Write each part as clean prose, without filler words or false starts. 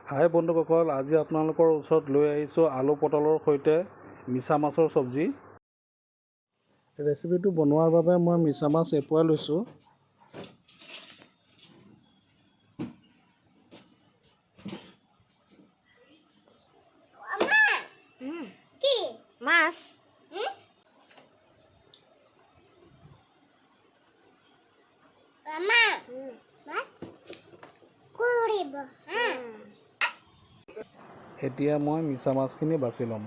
হাই বন্ধুসকল, আজি আপোনালোকৰ ওচৰত লৈ আহিছোঁ আলু পটলৰ সৈতে মিছা মাছৰ চব্জি। ৰেচিপিটো বনোৱাৰ বাবে মই মিছা মাছ এপোৱা লৈছোঁ। মাছ এতিয়া মই মিছা মাছখিনি বাছি ল'ম।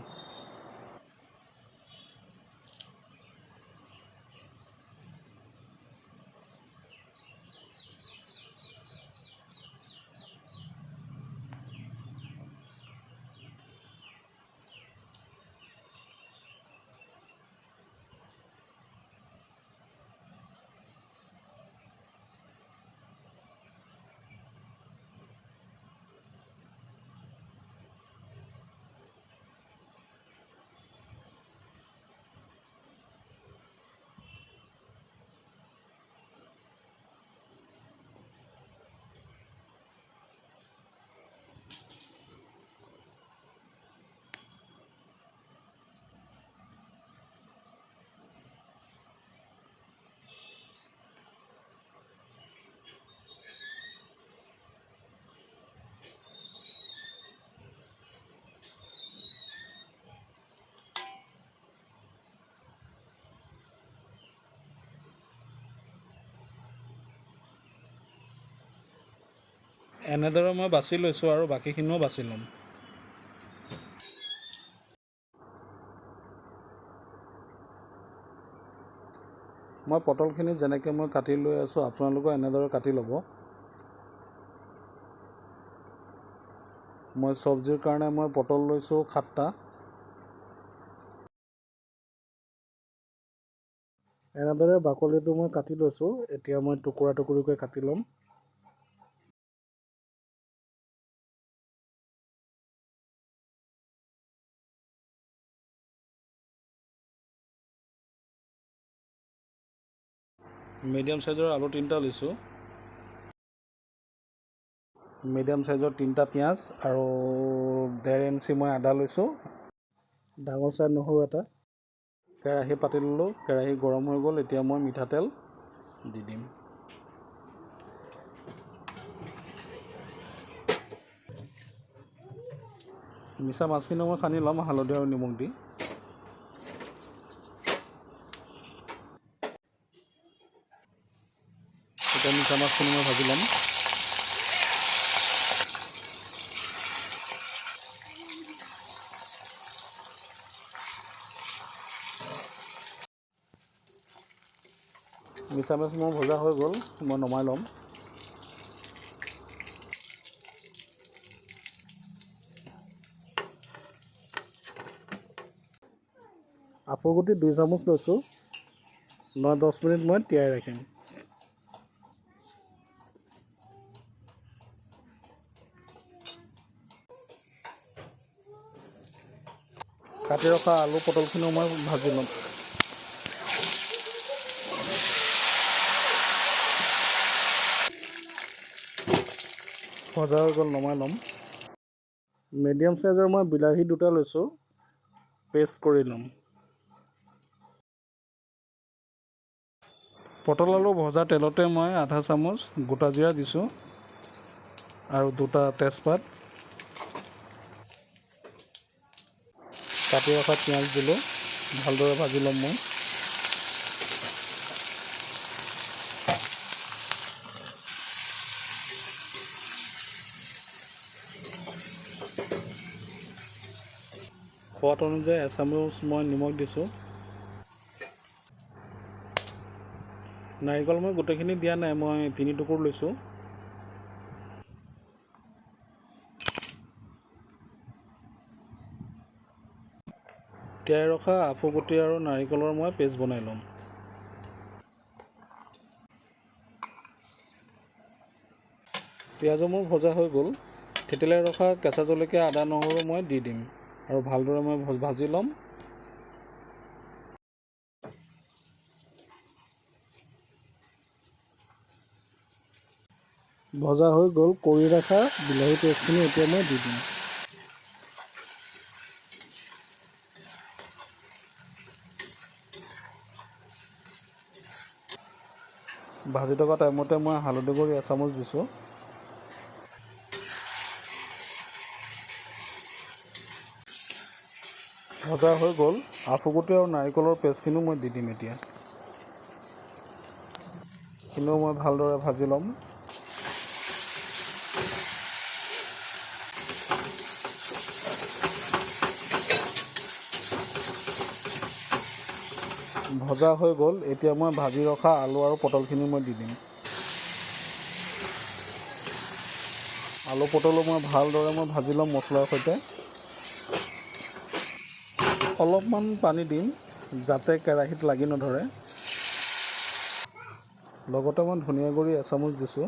এনেদৰে মই বাছি লৈছোঁ আৰু বাকীখিনিও বাছি ল'ম। মই পটলখিনি যেনেকৈ মই কাটি লৈ আছোঁ, আপোনালোকেও এনেদৰে কাটি ল'ব। মই চব্জিৰ কাৰণে মই পটল লৈছোঁ 7টা। এনেদৰে বাকলিটো মই কাটি লৈছোঁ। এতিয়া মই টুকুৰা টুকুৰিকৈ কাটি ল'ম। মিডিয়াম সাইজৰ আলু 3টা লৈছোঁ। মিডিয়াম সাইজৰ 3টা পিঁয়াজ আৰু 1.5 ইঞ্চি মই আদা লৈছোঁ। ডাঙৰ চাইজ নহৰু এটা। কেৰাহী পাতি ল'লোঁ। কেৰাহী গৰম হৈ গ'ল। এতিয়া মই মিঠাতেল দি দিম। মিছা মাছখিনি মই সানি ল'ম হালধি আৰু নিমখ দি। এতিয়া মিছা মাছখিনি মই ভাজি ল'ম। মিছা মাছ মোৰ ভজা হৈ গ'ল। মই নমাই ল'ম। আপৰ গুটি 2 চামুচ লৈছোঁ। 9-10 মিনিট মই তিয়াই ৰাখিম। কাটি ৰখা আলু পটলখিনিও মই ভাজি ল'ম। ভজা হৈ গ'ল, নমাই ল'ম। মিডিয়াম সাইজৰ মই বিলাহী 2টা লৈছোঁ। পেষ্ট কৰি ল'ম। পটল আলু ভজা তেলতে মই আধা চামুচ গোটা জিৰা দিছোঁ আৰু 2টা তেজপাত। কাটি ৰখা পিঁয়াজ দিলোঁ। ভালদৰে ভাজি ল'ম মই। সোৱাদ অনুযায়ী 1 চামুচ মই নিমখ দিছোঁ। নাৰিকল মই গোটেইখিনি দিয়া নাই, মই 3 টুকুৰ লৈছোঁ। তিয়াই ৰখা আফু গুটি আৰু নাৰিকলৰ মই পেষ্ট বনাই ল'ম। পিঁয়াজো মোৰ ভজা হৈ গ'ল। থেতেলাই ৰখা কেঁচা জলকীয়া, আদা, নহৰু মই দি দিম আৰু ভালদৰে মই ভাজি ল'ম। ভজা হৈ গ'ল। কৰি ৰখা বিলাহী পেষ্টখিনি এতিয়া মই দি দিম। ভাজি থকা টাইমতে মই হালধি গুড়ি এচামুচ দিছোঁ। ভজা হৈ গ'ল। আফুগুটি আৰু নাৰিকলৰ পেষ্টখিনিও মই দি দিম এতিয়া। কিন্তু মই ভালদৰে ভাজি ল'ম। ভজা হৈ গ'ল। এতিয়া মই ভাজি ৰখা আলু আৰু পটলখিনি মই দি দিম। আলু পটলো মই ভালদৰে ভাজি ল'ম মছলাৰ সৈতে। অলপমান পানী দিম যাতে কেৰাহীত লাগি নধৰে। লগতে মই ধনিয়া গুড়ি এচামুচ দিছোঁ।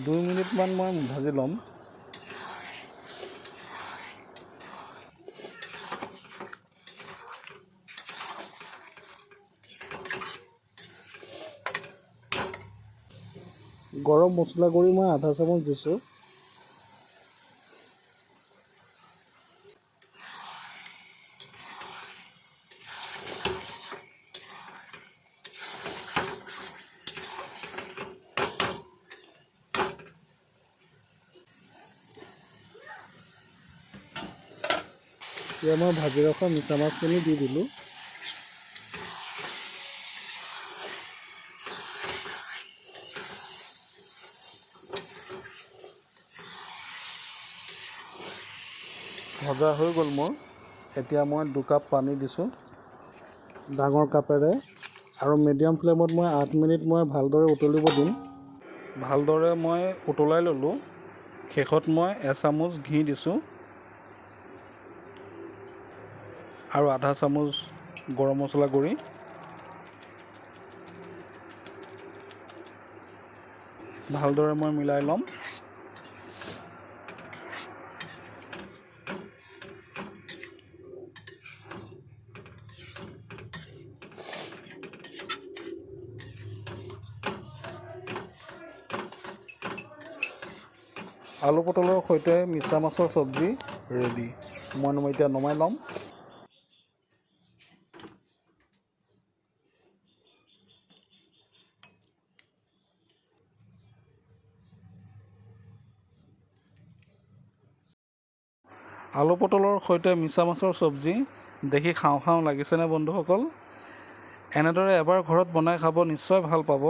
2 মিনিটমান মই ভাজি ল'ম। গৰম মছলা গুড়ি মই আধা চামুচ দিছোঁ। এতিয়া মই ভাজি ৰখা মিছা মাছখিনি দি দিলোঁ। ভজা হৈ গ'ল মোৰ। এতিয়া মই 2 কাপ পানী দিছোঁ ডাঙৰ কাপেৰে, আৰু মিডিয়াম ফ্লেমত মই 8 মিনিট মই ভালদৰে উতলিব দিম। ভালদৰে মই উতলাই ল'লোঁ। শেষত মই এচামুচ ঘি দিছোঁ আৰু আধা চামুচ গৰম মছলা গুড়ি। ভালদৰে মই মিলাই ল'ম। আলু পটলৰ সৈতে মিছা মাছৰ চব্জি ৰেডি। মই এতিয়া নমাই ল'ম। আলু পটলৰ সৈতে মিছা মাছৰ চব্জি দেখি খাওঁ খাওঁ লাগিছেনে বন্ধুসকল? এনেদৰে এবাৰ ঘৰত বনাই খাব, নিশ্চয় ভাল পাব।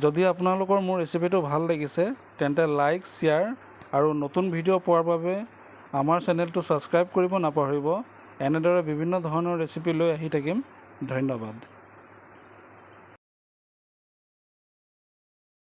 যদি আপোনালোকৰ মোৰ ৰেচিপিটো ভাল লাগিছে তেন্তে লাইক, শ্বেয়াৰ আৰু নতুন ভিডিঅ' পোৱাৰ বাবে আমাৰ চেনেলটো ছাবস্ক্ৰাইব কৰিব নাপাহৰিব। এনেদৰে বিভিন্ন ধৰণৰ ৰেচিপি লৈ আহি থাকিম। ধন্যবাদ।